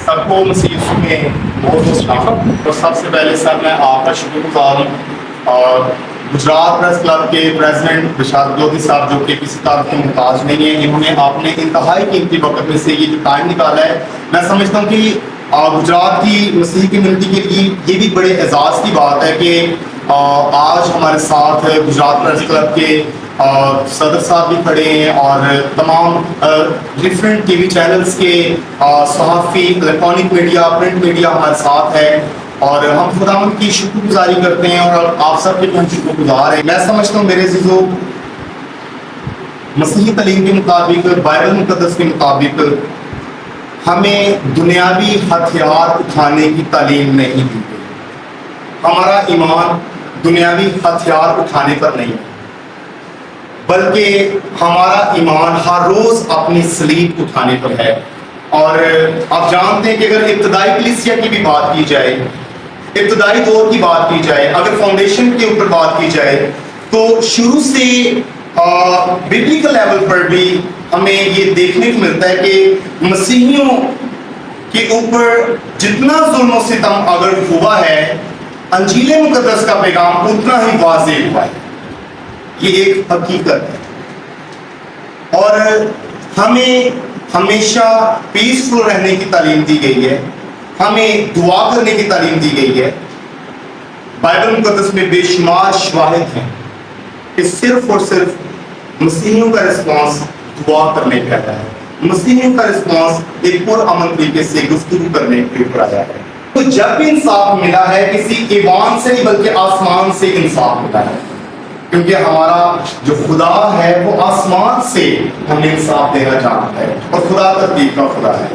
سب کو مسیح میں بہت بہت سلام. اور سب سے پہلے سر میں آپ کا شکر گزار ہوں اور گجرات پریس کلب کے پریزیڈنٹ رشاد لودھی صاحب جو کہ کسی طرح کے محتاج نہیں ہیں، انہوں نے آپ نے انتہائی قیمتی وقت میں سے یہ جو ٹائم نکالا ہے. میں سمجھتا ہوں کہ گجرات کی مسیحی کمیونٹی کے لیے یہ بھی بڑے اعزاز کی بات ہے کہ آج ہمارے ساتھ گجرات پریس کلب کے صدر صاحب بھی کھڑے ہیں اور تمام ڈفرینٹ ٹی وی چینلز کے صحافی، الیکٹرانک میڈیا، پرنٹ میڈیا ہمارے ساتھ ہے اور ہم خداوند کی شکر گزاری کرتے ہیں اور آپ سب کے ہم شکر گزار ہیں. میں سمجھتا ہوں میرے عزیزو، مسیحی تعلیم کے مطابق، بائبل مقدس کے مطابق ہمیں دنیاوی ہتھیار اٹھانے کی تعلیم نہیں دی گئی. ہمارا ایمان دنیاوی ہتھیار اٹھانے پر نہیں ہے، بلکہ ہمارا ایمان ہر روز اپنی صلیب اٹھانے پر ہے. اور آپ جانتے ہیں کہ اگر ابتدائی کلیسیا کی بھی بات کی جائے، ابتدائی دور کی بات کی جائے، اگر فاؤنڈیشن کے اوپر بات کی جائے تو شروع سے ببلیکل لیول پر بھی ہمیں یہ دیکھنے کو ملتا ہے کہ مسیحیوں کے اوپر جتنا ظلم و ستم اگر ہوا ہے، انجیل مقدس کا پیغام اتنا ہی واضح ہوا ہے. یہ ایک حقیقت ہے اور ہمیں ہمیشہ پیسفل رہنے کی تعلیم دی گئی ہے، ہمیں دعا کرنے کی تعلیم دی گئی ہے. بائبل مقدس میں بے شمار شواہد ہیں کہ صرف اور صرف مسیحیوں کا رسپانس دعا کرنے پہ آیا ہے، مسیحیوں کا رسپانس ایک پرامن طریقے سے گفتگو کرنے کے اوپر آیا ہے. تو جب بھی انصاف ملا ہے کسی ایوان سے نہیں بلکہ آسمان سے انصاف ملا ہے، کیونکہ ہمارا جو خدا ہے وہ آسمان سے ہمیں انصاف دینا چاہتا ہے اور خدا ترتیب کا خدا ہے.